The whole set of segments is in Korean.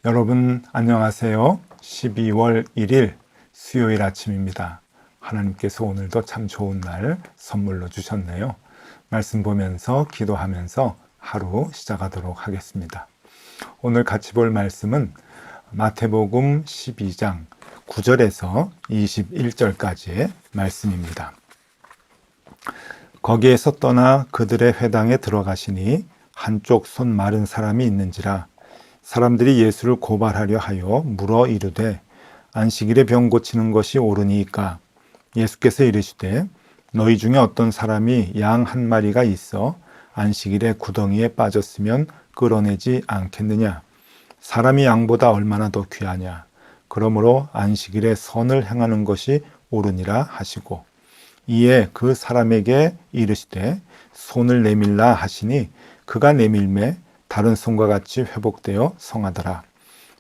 여러분 안녕하세요. 12월 1일 수요일 아침입니다. 하나님께서 오늘도 참 좋은 날 선물로 주셨네요. 말씀 보면서 기도하면서 하루 시작하도록 하겠습니다. 오늘 같이 볼 말씀은 마태복음 12장 9절에서 21절까지의 말씀입니다. 거기에서 떠나 그들의 회당에 들어가시니 한쪽 손 마른 사람이 있는지라 사람들이 예수를 고발하려 하여 물어 이르되 안식일에 병 고치는 것이 옳으니까 예수께서 이르시되 너희 중에 어떤 사람이 양 한 마리가 있어 안식일에 구덩이에 빠졌으면 끌어내지 않겠느냐. 사람이 양보다 얼마나 더 귀하냐. 그러므로 안식일에 선을 행하는 것이 옳으니라 하시고 이에 그 사람에게 이르시되 손을 내밀라 하시니 그가 내밀매 다른 손과 같이 회복되어 성하더라.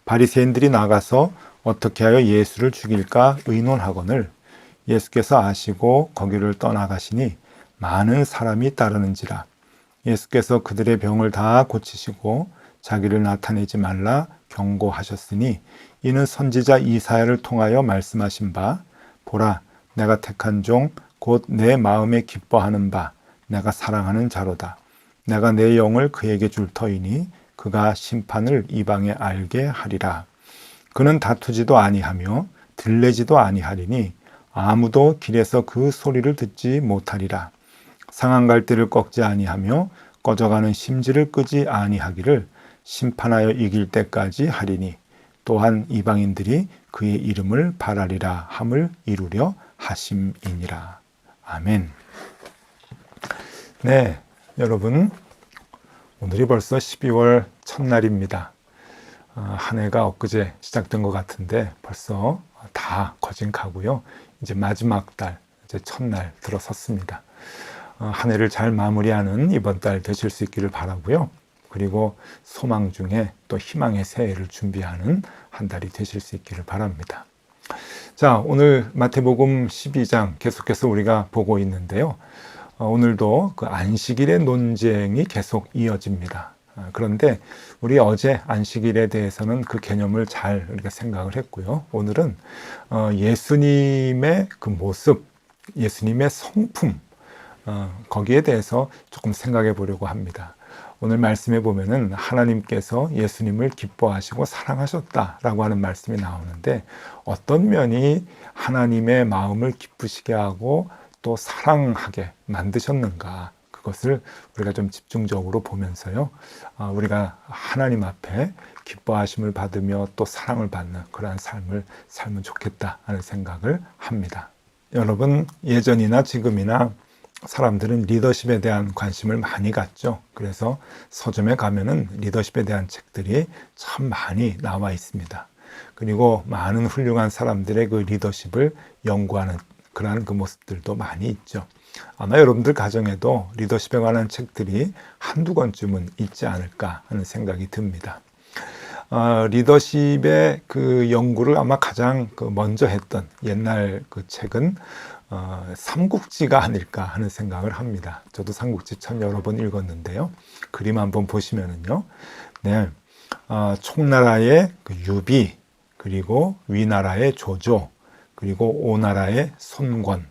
바리새인들이 나가서 어떻게 하여 예수를 죽일까 의논하거늘 예수께서 아시고 거기를 떠나가시니 많은 사람이 따르는지라. 예수께서 그들의 병을 다 고치시고 자기를 나타내지 말라 경고하셨으니 이는 선지자 이사야를 통하여 말씀하신 바 보라 내가 택한 종 곧 내 마음에 기뻐하는 바 내가 사랑하는 자로다. 내가 내 영을 그에게 줄 터이니 그가 심판을 이방에 알게 하리라. 그는 다투지도 아니하며 들레지도 아니하리니 아무도 길에서 그 소리를 듣지 못하리라. 상한 갈대를 꺾지 아니하며 꺼져가는 심지를 끄지 아니하기를 심판하여 이길 때까지 하리니 또한 이방인들이 그의 이름을 바라리라 함을 이루려 하심이니라. 아멘. 네. 여러분, 오늘이 벌써 12월 첫날입니다. 한 해가 엊그제 시작된 것 같은데 벌써 다 거진 가고요. 이제 마지막 달, 이제 첫날 들어섰습니다. 한 해를 잘 마무리하는 이번 달 되실 수 있기를 바라고요. 그리고 소망 중에 또 희망의 새해를 준비하는 한 달이 되실 수 있기를 바랍니다. 자, 오늘 마태복음 12장 계속해서 우리가 보고 있는데요. 오늘도 그 안식일의 논쟁이 계속 이어집니다. 그런데 우리 어제 안식일에 대해서는 그 개념을 잘 우리가 생각을 했고요. 오늘은 예수님의 그 모습, 예수님의 성품, 거기에 대해서 조금 생각해 보려고 합니다. 오늘 말씀에 보면은 하나님께서 예수님을 기뻐하시고 사랑하셨다라고 하는 말씀이 나오는데 어떤 면이 하나님의 마음을 기쁘시게 하고 또 사랑하게 만드셨는가, 그것을 우리가 좀 집중적으로 보면서요, 우리가 하나님 앞에 기뻐하심을 받으며 또 사랑을 받는 그러한 삶을 살면 좋겠다 하는 생각을 합니다. 여러분, 예전이나 지금이나 사람들은 리더십에 대한 관심을 많이 갖죠. 그래서 서점에 가면은 리더십에 대한 책들이 참 많이 나와 있습니다. 그리고 많은 훌륭한 사람들의 그 리더십을 연구하는 그러한 그 모습들도 많이 있죠. 아마 여러분들 가정에도 리더십에 관한 책들이 한두 권쯤은 있지 않을까 하는 생각이 듭니다. 리더십의 그 연구를 아마 가장 먼저 했던 옛날 그 책은 삼국지가 아닐까 하는 생각을 합니다. 저도 삼국지 참 여러 번 읽었는데요. 그림 한번 보시면은요, 네, 총나라의 그 유비, 그리고 위나라의 조조, 그리고 오나라의 손권,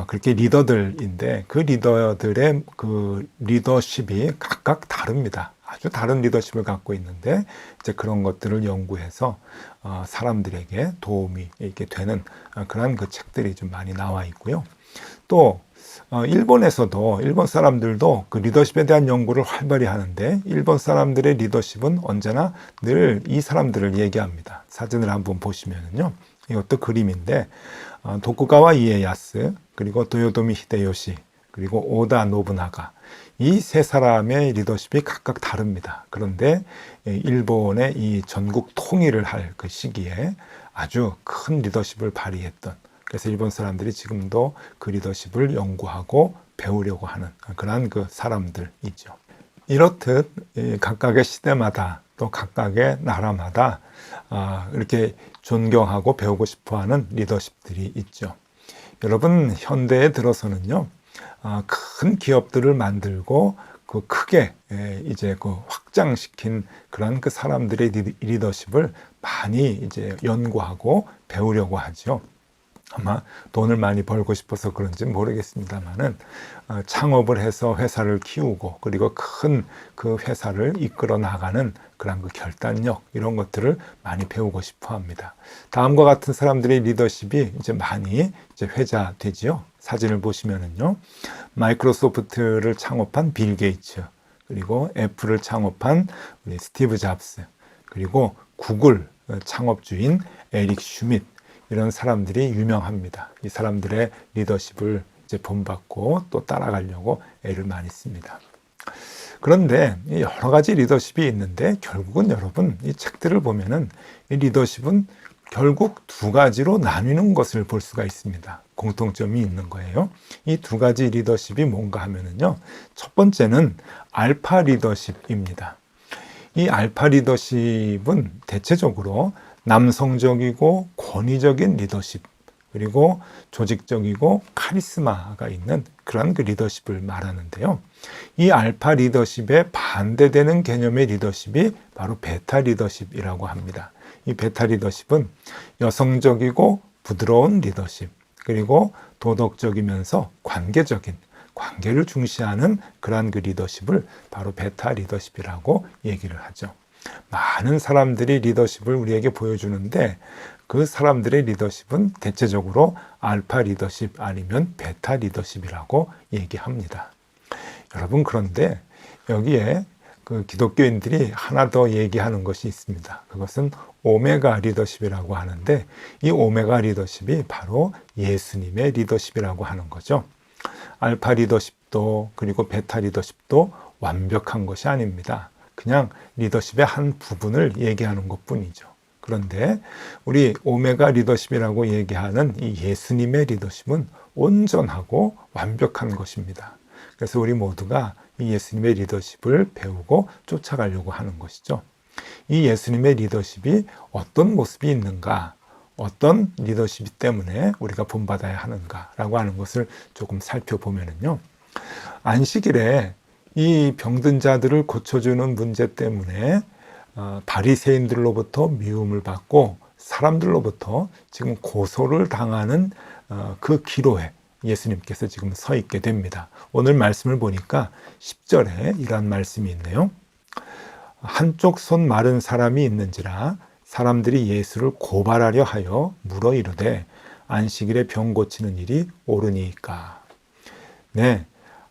그렇게 리더들인데 그 리더들의 그 리더십이 각각 다릅니다. 아주 다른 리더십을 갖고 있는데 이제 그런 것들을 연구해서 사람들에게 도움이 이렇게 되는 그런 그 책들이 좀 많이 나와 있고요. 또 일본에서도 일본 사람들도 그 리더십에 대한 연구를 활발히 하는데 일본 사람들의 리더십은 언제나 늘 이 사람들을 얘기합니다. 사진을 한번 보시면은요. 이것도 그림인데 도쿠가와 이에야스, 그리고 도요토미 히데요시, 그리고 오다 노부나가, 이 세 사람의 리더십이 각각 다릅니다. 그런데 일본의 이 전국 통일을 할 그 시기에 아주 큰 리더십을 발휘했던, 그래서 일본 사람들이 지금도 그 리더십을 연구하고 배우려고 하는 그러한 그 사람들이죠. 이렇듯 이 각각의 시대마다 또 각각의 나라마다 이렇게 존경하고 배우고 싶어하는 리더십들이 있죠. 여러분, 현대에 들어서는요, 큰 기업들을 만들고 그 크게 이제 그 확장시킨 그런 그 사람들의 리더십을 많이 이제 연구하고 배우려고 하죠. 아마 돈을 많이 벌고 싶어서 그런지 모르겠습니다만은 창업을 해서 회사를 키우고 그리고 큰 그 회사를 이끌어 나가는 그런 그 결단력 이런 것들을 많이 배우고 싶어 합니다. 다음과 같은 사람들의 리더십이 이제 많이 이제 회자되지요. 사진을 보시면은요. 마이크로소프트를 창업한 빌 게이츠, 그리고 애플을 창업한 우리 스티브 잡스, 그리고 구글 창업주인 에릭 슈밋, 이런 사람들이 유명합니다. 이 사람들의 리더십을 이제 본받고 또 따라가려고 애를 많이 씁니다. 그런데 여러 가지 리더십이 있는데 결국은 여러분 이 책들을 보면은 이 리더십은 결국 두 가지로 나뉘는 것을 볼 수가 있습니다. 공통점이 있는 거예요. 이 두 가지 리더십이 뭔가 하면은요. 첫 번째는 알파 리더십입니다. 이 알파 리더십은 대체적으로 남성적이고 권위적인 리더십, 그리고 조직적이고 카리스마가 있는 그런 그 리더십을 말하는데요. 이 알파 리더십에 반대되는 개념의 리더십이 바로 베타 리더십이라고 합니다. 이 베타 리더십은 여성적이고 부드러운 리더십, 그리고 도덕적이면서 관계적인, 관계를 중시하는 그러한 그 리더십을 바로 베타 리더십이라고 얘기를 하죠. 많은 사람들이 리더십을 우리에게 보여주는데 그 사람들의 리더십은 대체적으로 알파 리더십 아니면 베타 리더십이라고 얘기합니다. 여러분, 그런데 여기에 그 기독교인들이 하나 더 얘기하는 것이 있습니다. 그것은 오메가 리더십이라고 하는데 이 오메가 리더십이 바로 예수님의 리더십이라고 하는 거죠. 알파 리더십도 그리고 베타 리더십도 완벽한 것이 아닙니다. 그냥 리더십의 한 부분을 얘기하는 것뿐이죠. 그런데 우리 오메가 리더십이라고 얘기하는 이 예수님의 리더십은 온전하고 완벽한 것입니다. 그래서 우리 모두가 이 예수님의 리더십을 배우고 쫓아가려고 하는 것이죠. 이 예수님의 리더십이 어떤 모습이 있는가, 어떤 리더십 때문에 우리가 본받아야 하는가라고 하는 것을 조금 살펴보면요. 안식일에 이 병든 자들을 고쳐주는 문제 때문에 바리새인들로부터 미움을 받고 사람들로부터 지금 고소를 당하는 그 기로에 예수님께서 지금 서 있게 됩니다. 오늘 말씀을 보니까 10절에 이러한 말씀이 있네요. 한쪽 손 마른 사람이 있는지라 사람들이 예수를 고발하려 하여 물어 이르되 안식일에 병 고치는 일이 옳으니까. 네,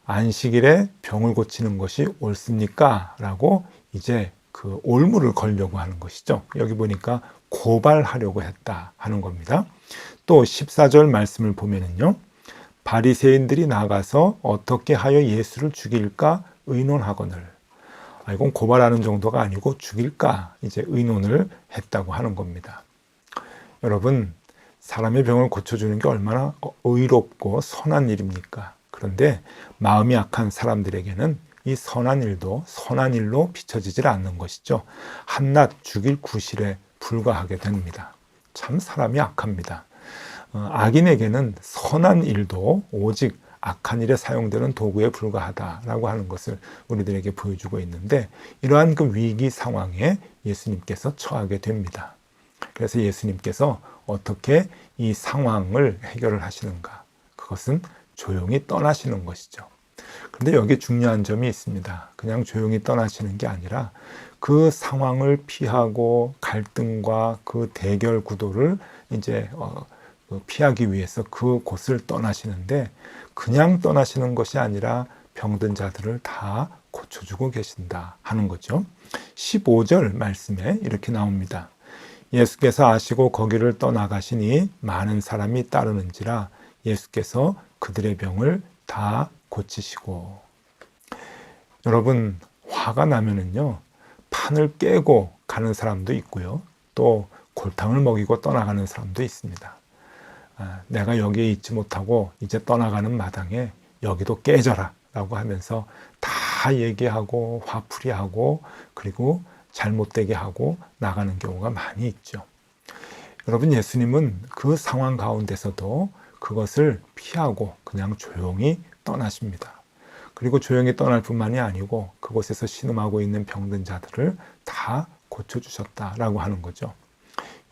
안식일에 병을 고치는 것이 옳습니까? 라고 이제 그 올무를 걸려고 하는 것이죠. 여기 보니까 고발하려고 했다 하는 겁니다. 또 14절 말씀을 보면은요. 바리새인들이 나가서 어떻게 하여 예수를 죽일까 의논하거늘. 이건 고발하는 정도가 아니고 죽일까 이제 의논을 했다고 하는 겁니다. 여러분, 사람의 병을 고쳐주는 게 얼마나 의롭고 선한 일입니까? 그런데 마음이 악한 사람들에게는 이 선한 일도 선한 일로 비춰지질 않는 것이죠. 한낱 죽일 구실에 불과하게 됩니다. 참 사람이 악합니다. 악인에게는 선한 일도 오직 악한 일에 사용되는 도구에 불과하다라고 하는 것을 우리들에게 보여주고 있는데 이러한 그 위기 상황에 예수님께서 처하게 됩니다. 그래서 예수님께서 어떻게 이 상황을 해결을 하시는가? 그것은 조용히 떠나시는 것이죠. 그런데 여기 중요한 점이 있습니다. 그냥 조용히 떠나시는 게 아니라 그 상황을 피하고 갈등과 그 대결 구도를 이제 피하기 위해서 그곳을 떠나시는데 그냥 떠나시는 것이 아니라 병든 자들을 다 고쳐주고 계신다 하는 거죠. 15절 말씀에 이렇게 나옵니다. 예수께서 아시고 거기를 떠나가시니 많은 사람이 따르는지라 예수께서 그들의 병을 다 고치시고. 여러분, 화가 나면은요 판을 깨고 가는 사람도 있고요 또 골탕을 먹이고 떠나가는 사람도 있습니다. 내가 여기에 있지 못하고 이제 떠나가는 마당에 여기도 깨져라 라고 하면서 다 다 얘기하고 화풀이하고 그리고 잘못되게 하고 나가는 경우가 많이 있죠. 여러분, 예수님은 그 상황 가운데서도 그것을 피하고 그냥 조용히 떠나십니다. 그리고 조용히 떠날 뿐만이 아니고 그곳에서 신음하고 있는 병든 자들을 다 고쳐주셨다라고 하는 거죠.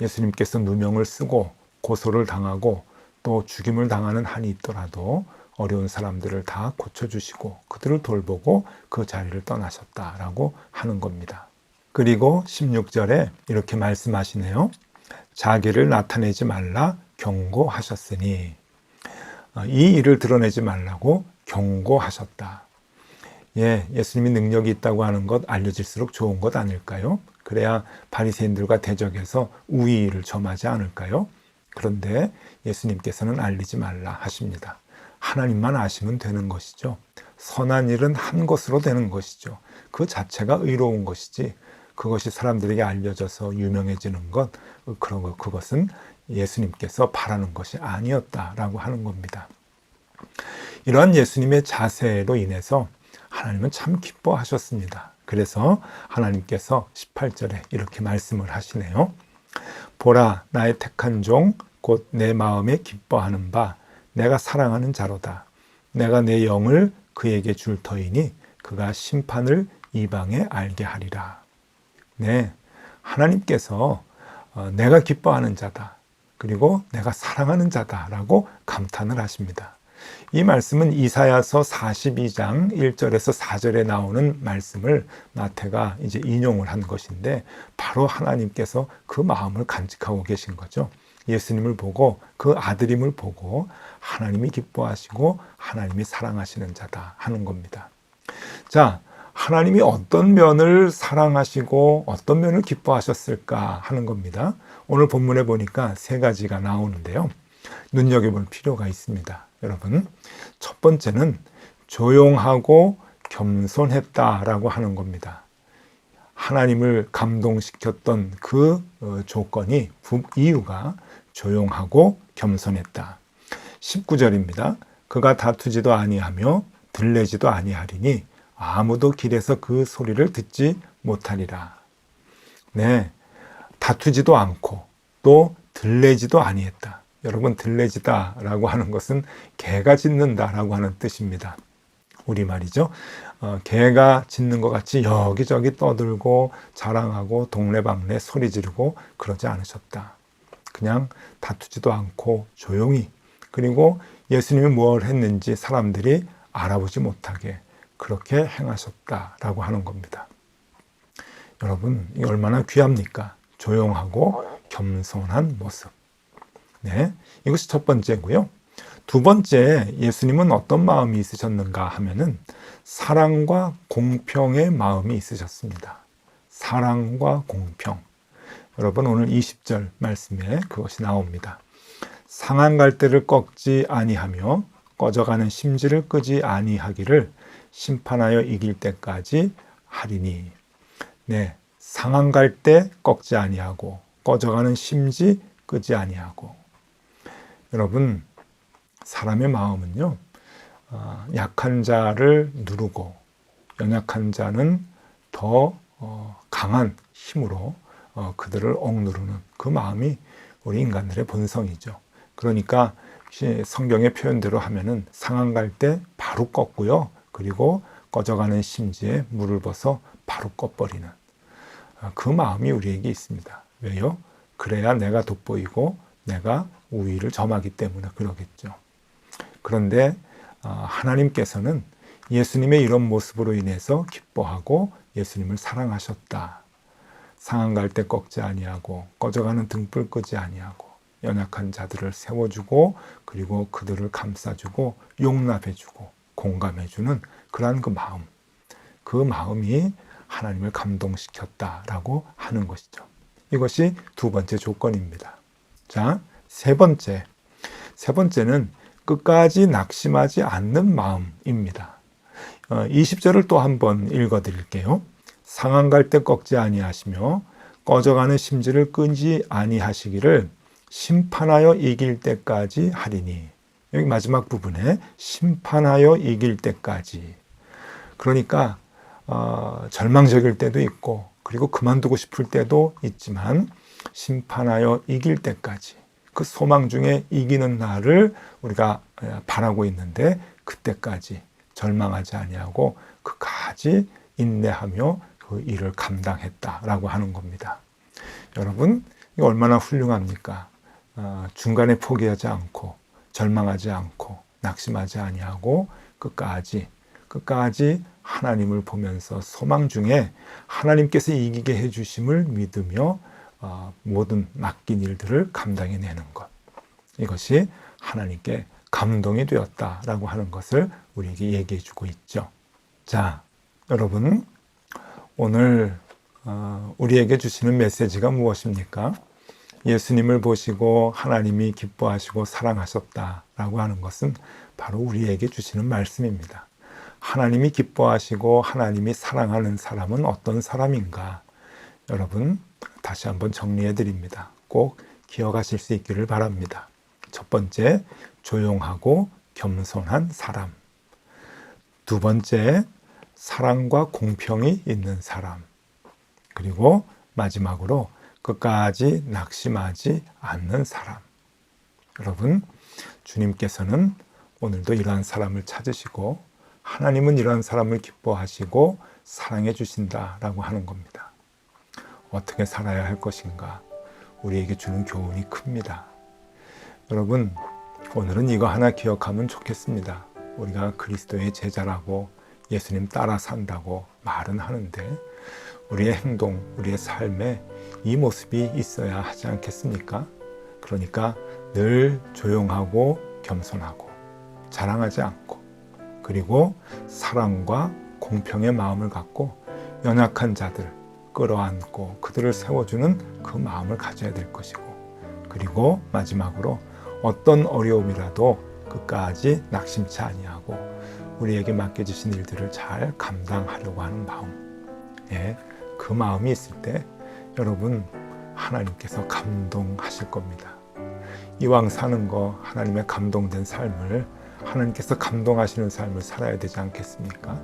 예수님께서 누명을 쓰고 고소를 당하고 또 죽임을 당하는 한이 있더라도 어려운 사람들을 다 고쳐주시고 그들을 돌보고 그 자리를 떠나셨다라고 하는 겁니다. 그리고 16절에 이렇게 말씀하시네요. 자기를 나타내지 말라 경고하셨으니, 이 일을 드러내지 말라고 경고하셨다. 예수님이 능력이 있다고 하는 것 알려질수록 좋은 것 아닐까요? 그래야 바리새인들과 대적해서 우위를 점하지 않을까요? 그런데 예수님께서는 알리지 말라 하십니다. 하나님만 아시면 되는 것이죠. 선한 일은 한 것으로 되는 것이죠. 그 자체가 의로운 것이지 그것이 사람들에게 알려져서 유명해지는 것, 그것은 예수님께서 바라는 것이 아니었다라고 하는 겁니다. 이러한 예수님의 자세로 인해서 하나님은 참 기뻐하셨습니다. 그래서 하나님께서 18절에 이렇게 말씀을 하시네요. 보라, 나의 택한 종, 곧 내 마음에 기뻐하는 바, 내가 사랑하는 자로다. 내가 내 영을 그에게 줄 터이니 그가 심판을 이방에 알게 하리라. 네, 하나님께서 내가 기뻐하는 자다. 그리고 내가 사랑하는 자다라고 감탄을 하십니다. 이 말씀은 이사야서 42장 1절에서 4절에 나오는 말씀을 마태가 이제 인용을 한 것인데 바로 하나님께서 그 마음을 간직하고 계신 거죠. 예수님을 보고 그 아들임을 보고 하나님이 기뻐하시고 하나님이 사랑하시는 자다 하는 겁니다. 자, 하나님이 어떤 면을 사랑하시고 어떤 면을 기뻐하셨을까 하는 겁니다. 오늘 본문에 보니까 세 가지가 나오는데요. 눈여겨볼 필요가 있습니다. 여러분, 첫 번째는 조용하고 겸손했다라고 하는 겁니다. 하나님을 감동시켰던 그 조건이, 이유가 조용하고 겸손했다. 19절입니다. 그가 다투지도 아니하며 들레지도 아니하리니 아무도 길에서 그 소리를 듣지 못하리라. 네, 다투지도 않고 또 들레지도 아니했다. 여러분, 들레지다라고 하는 것은 개가 짖는다라고 하는 뜻입니다. 우리말이죠. 개가 짖는 것 같이 여기저기 떠들고 자랑하고 동네방네 소리 지르고 그러지 않으셨다. 그냥 다투지도 않고 조용히, 그리고 예수님이 뭘 했는지 사람들이 알아보지 못하게 그렇게 행하셨다라고 하는 겁니다. 여러분, 이게 얼마나 귀합니까? 조용하고 겸손한 모습. 네, 이것이 첫 번째고요. 두 번째, 예수님은 어떤 마음이 있으셨는가 하면은 사랑과 공평의 마음이 있으셨습니다. 사랑과 공평. 여러분, 오늘 20절 말씀에 그것이 나옵니다. 상한 갈대를 꺾지 아니하며 꺼져가는 심지를 끄지 아니하기를 심판하여 이길 때까지 하리니. 네, 상한 갈대 꺾지 아니하고 꺼져가는 심지 끄지 아니하고. 여러분, 사람의 마음은요, 약한 자를 누르고 연약한 자는 더 강한 힘으로 그들을 억누르는 그 마음이 우리 인간들의 본성이죠. 그러니까 성경의 표현대로 하면은 상한 갈대 바로 꺾고요. 그리고 꺼져가는 심지에 물을 벗어 바로 꺼버리는 그 마음이 우리에게 있습니다. 왜요? 그래야 내가 돋보이고 내가 우위를 점하기 때문에 그러겠죠. 그런데 하나님께서는 예수님의 이런 모습으로 인해서 기뻐하고 예수님을 사랑하셨다. 상한 갈대 꺾지 아니하고 꺼져가는 등불 끄지 아니하고 연약한 자들을 세워주고 그리고 그들을 감싸주고 용납해주고 공감해주는 그러한 그 마음이 하나님을 감동시켰다라고 하는 것이죠. 이것이 두 번째 조건입니다. 자, 세 번째는 끝까지 낙심하지 않는 마음입니다. 20절을 또 한번 읽어드릴게요. 상한 갈대 꺾지 아니하시며 꺼져가는 심지를 끄지 아니하시기를 심판하여 이길 때까지 하리니. 여기 마지막 부분에 심판하여 이길 때까지. 그러니까 절망적일 때도 있고 그리고 그만두고 싶을 때도 있지만 심판하여 이길 때까지 그 소망 중에 이기는 날을 우리가 바라고 있는데 그때까지 절망하지 아니하고 그까지 인내하며 그 일을 감당했다라고 하는 겁니다. 여러분, 이거 얼마나 훌륭합니까? 중간에 포기하지 않고 절망하지 않고 낙심하지 아니하고 끝까지 하나님을 보면서 소망 중에 하나님께서 이기게 해주심을 믿으며 모든 맡긴 일들을 감당해내는 것. 이것이 하나님께 감동이 되었다라고 하는 것을 우리에게 얘기해 주고 있죠. 자, 여러분, 오늘 우리에게 주시는 메시지가 무엇입니까? 예수님을 보시고 하나님이 기뻐하시고 사랑하셨다라고 하는 것은 바로 우리에게 주시는 말씀입니다. 하나님이 기뻐하시고 하나님이 사랑하는 사람은 어떤 사람인가? 여러분, 다시 한번 정리해 드립니다. 꼭 기억하실 수 있기를 바랍니다. 첫 번째, 조용하고 겸손한 사람. 두 번째, 사랑과 공평이 있는 사람. 그리고 마지막으로 끝까지 낙심하지 않는 사람. 여러분, 주님께서는 오늘도 이러한 사람을 찾으시고 하나님은 이러한 사람을 기뻐하시고 사랑해 주신다라고 하는 겁니다. 어떻게 살아야 할 것인가? 우리에게 주는 교훈이 큽니다. 여러분, 오늘은 이거 하나 기억하면 좋겠습니다. 우리가 그리스도의 제자라고 예수님 따라 산다고 말은 하는데 우리의 행동, 우리의 삶에 이 모습이 있어야 하지 않겠습니까? 그러니까 늘 조용하고 겸손하고 자랑하지 않고 그리고 사랑과 공평의 마음을 갖고 연약한 자들 끌어안고 그들을 세워주는 그 마음을 가져야 될 것이고 그리고 마지막으로 어떤 어려움이라도 끝까지 낙심치 아니하고 우리에게 맡겨주신 일들을 잘 감당하려고 하는 마음. 그 마음이 있을 때 여러분 하나님께서 감동하실 겁니다. 이왕 사는 거 하나님의 감동된 삶을 하나님께서 감동하시는 삶을 살아야 되지 않겠습니까?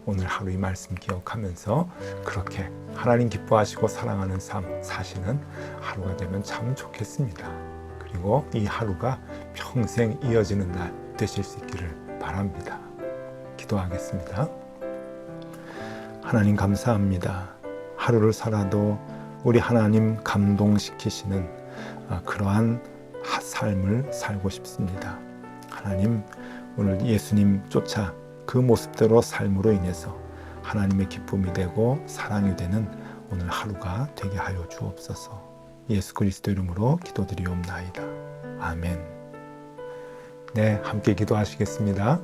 오늘 하루 이 말씀 기억하면서 그렇게 하나님 기뻐하시고 사랑하는 삶 사시는 하루가 되면 참 좋겠습니다. 그리고 이 하루가 평생 이어지는 날 되실 수 있기를 바랍니다. 기도하겠습니다. 하나님 감사합니다. 하루를 살아도 우리 하나님 감동시키시는 그러한 삶을 살고 싶습니다. 하나님, 오늘 예수님 쫓아 그 모습대로 삶으로 인해서 하나님의 기쁨이 되고 사랑이 되는 오늘 하루가 되게 하여 주옵소서. 예수 그리스도 이름으로 기도드리옵나이다. 아멘. 네, 함께 기도하시겠습니다.